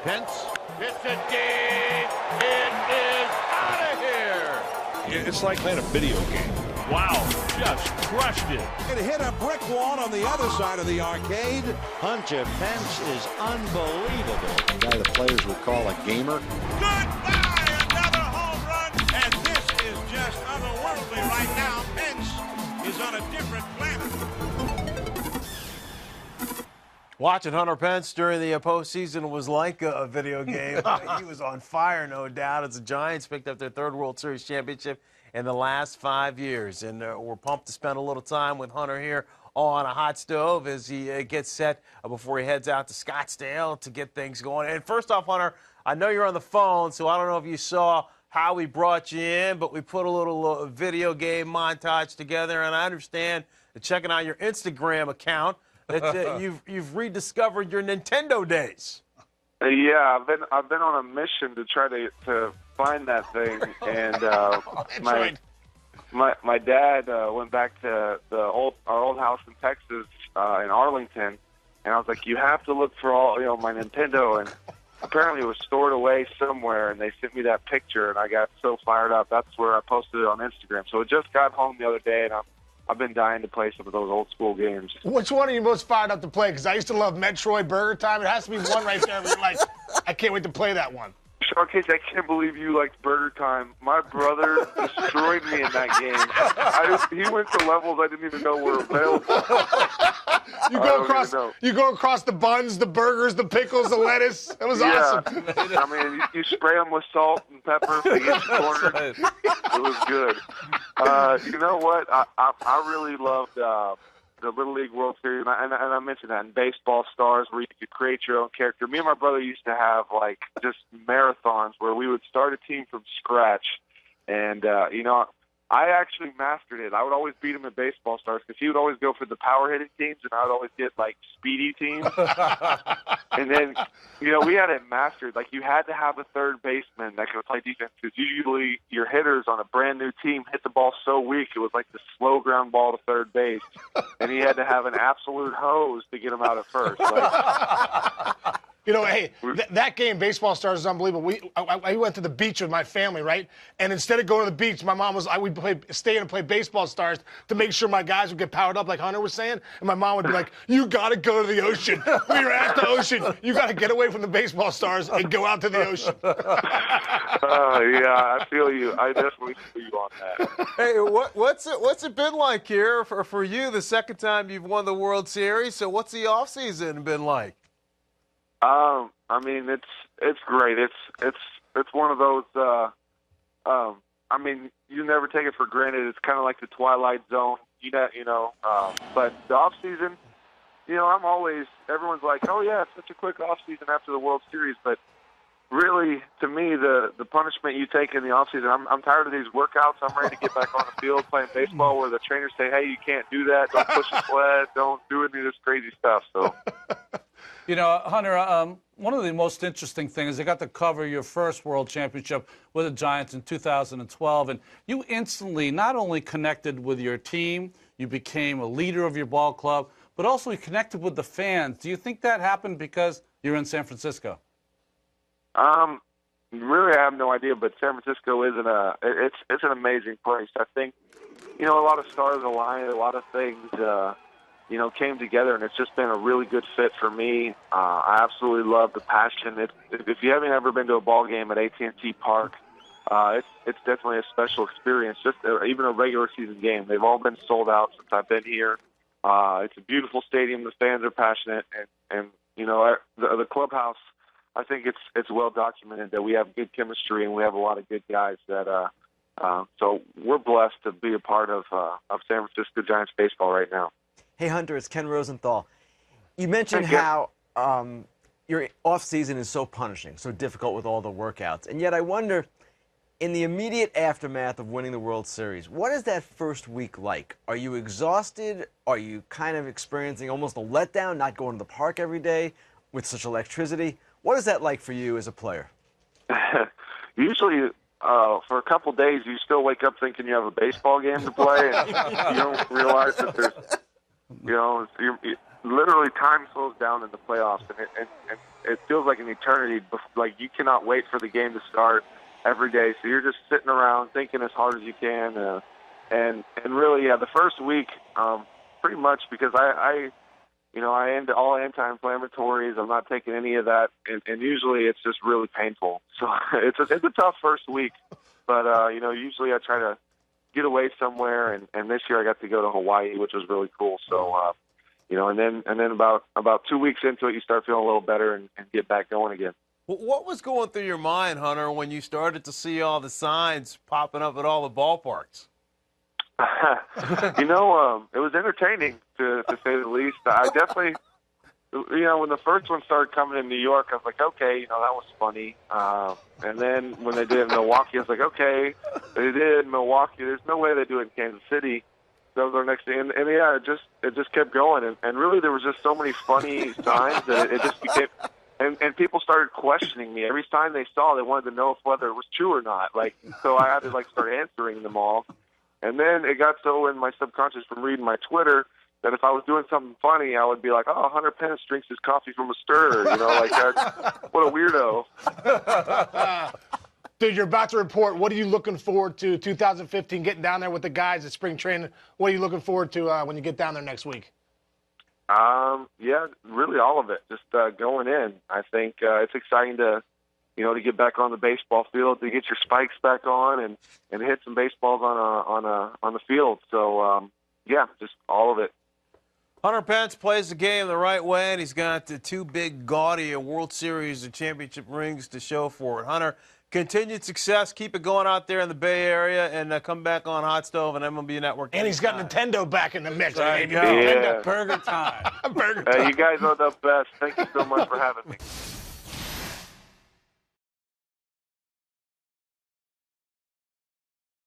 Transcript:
Pence hits it deep. It is out of here. It's like playing a video game. Wow, just crushed it. It hit a brick wall on the other side of the arcade. Hunter Pence is unbelievable. The guy the players would call a gamer. Goodbye, another home run. And this is just otherworldly right now. Pence is on a different planet. Watching Hunter Pence during the postseason was like a video game. He was on fire, no doubt, as the Giants picked up their third World Series championship in the last 5 years. And we're pumped to spend a little time with Hunter here on a hot stove as he gets set before he heads out to Scottsdale to get things going. And first off, Hunter, I know you're on the phone, so I don't know if you saw how we brought you in, but we put a little video game montage together. And I understand that checking out your Instagram account, that you've rediscovered your Nintendo days. Yeah, I've been on a mission to try to find that thing, and my dad went back to our old house in Texas in Arlington, and I was like, you have to look for all my Nintendo, and apparently it was stored away somewhere, and they sent me that picture, and I got so fired up. That's where I posted it on Instagram. So it just got home the other day, and I've been dying to play some of those old school games. Which one are you most fired up to play? Because I used to love Metroid Burger Time. It has to be one right there where you're like, I can't wait to play that one. Sharkcase, I can't believe you liked Burger Time. My brother destroyed me in that game. He went to levels I didn't even know were available. You go across the buns, the burgers, the pickles, the lettuce. It was awesome. I mean, you spray them with salt and pepper to get cornered. It was good. You know what? I really loved the Little League World Series, and I mentioned that in Baseball Stars, where you could create your own character. Me and my brother used to have just marathons where we would start a team from scratch, and I actually mastered it. I would always beat him in Baseball Stars because he would always go for the power hitting teams, and I would always get speedy teams. And then we had it mastered. You had to have a third baseman that could play defense because usually your hitters on a brand new team hit the ball so weak it was like the slow ground ball to third base, and he had to have an absolute hose to get him out at first. Hey, that game, Baseball Stars, is unbelievable. I went to the beach with my family, right? And instead of going to the beach, my mom would stay in and play Baseball Stars to make sure my guys would get powered up, like Hunter was saying. And my mom would be like, you got to go to the ocean. We were at the ocean. You got to get away from the Baseball Stars and go out to the ocean. Yeah, I feel you. I definitely feel you on that. Hey, what's it been like here for you, the second time you've won the World Series? So what's the offseason been like? I mean, it's great. It's one of those. I mean, you never take it for granted. It's kind of like the Twilight Zone, But the off season, everyone's like, oh yeah, it's such a quick off season after the World Series. But really, to me, the punishment you take in the off season, I'm tired of these workouts. I'm ready to get back on the field playing baseball, where the trainers say, hey, you can't do that. Don't push the sled. Don't do any of this crazy stuff. So. Hunter, one of the most interesting things, you got to cover your first World Championship with the Giants in 2012, and you instantly not only connected with your team, you became a leader of your ball club, but also you connected with the fans. Do you think that happened because you're in San Francisco? Really, I have no idea, but San Francisco is it's an amazing place. I think, a lot of stars aligned, a lot of things, came together, and it's just been a really good fit for me. I absolutely love the passion. If you haven't ever been to a ball game at AT&T Park, it's definitely a special experience. Just even a regular season game, they've all been sold out since I've been here. It's a beautiful stadium. The fans are passionate, and the clubhouse. I think it's well documented that we have good chemistry and we have a lot of good guys that. So we're blessed to be a part of San Francisco Giants baseball right now. Hey, Hunter, it's Ken Rosenthal. You mentioned how your off-season is so punishing, so difficult with all the workouts. And yet I wonder, in the immediate aftermath of winning the World Series, what is that first week like? Are you exhausted? Are you kind of experiencing almost a letdown, not going to the park every day with such electricity? What is that like for you as a player? Usually, for a couple days, you still wake up thinking you have a baseball game to play, and you don't realize that there's, literally time slows down in the playoffs, and it feels like an eternity. Like you cannot wait for the game to start every day. So you're just sitting around thinking as hard as you can, and really, the first week, pretty much because I end all anti-inflammatories. I'm not taking any of that, and usually it's just really painful. So it's a tough first week, but usually I try to get away somewhere, and this year I got to go to Hawaii, which was really cool. So and then about 2 weeks into it, you start feeling a little better and get back going again. What was going through your mind, Hunter, when you started to see all the signs popping up at all the ballparks? It was entertaining to say the least. I definitely, when the first one started coming in New York, I was like, okay, that was funny. And then when they did it in Milwaukee, I was like, okay, they did it in Milwaukee. There's no way they do it in Kansas City. That was our next thing. And yeah, it just kept going. And really, there was just so many funny signs that it just became. And people started questioning me. Every sign they saw, they wanted to know whether it was true or not. So I had to start answering them all. And then it got so in my subconscious from reading my Twitter that if I was doing something funny, I would be like, "Oh, Hunter Pence drinks his coffee from a stirrer," like that. What a weirdo. Dude, you're about to report. What are you looking forward to 2015, getting down there with the guys at spring training? What are you looking forward to when you get down there next week? Yeah, really all of it. Just going in. I think it's exciting to get back on the baseball field, to get your spikes back on and hit some baseballs on the field. So, yeah, just all of it. Hunter Pence plays the game the right way, and he's got the two big, gaudy World Series and championship rings to show for it. Hunter, continued success. Keep it going out there in the Bay Area, and come back on Hot Stove and MLB Network. And he's got Nintendo back in the mix. There you go. Yeah. Burger time. Burger time. You guys are the best. Thank you so much for having me.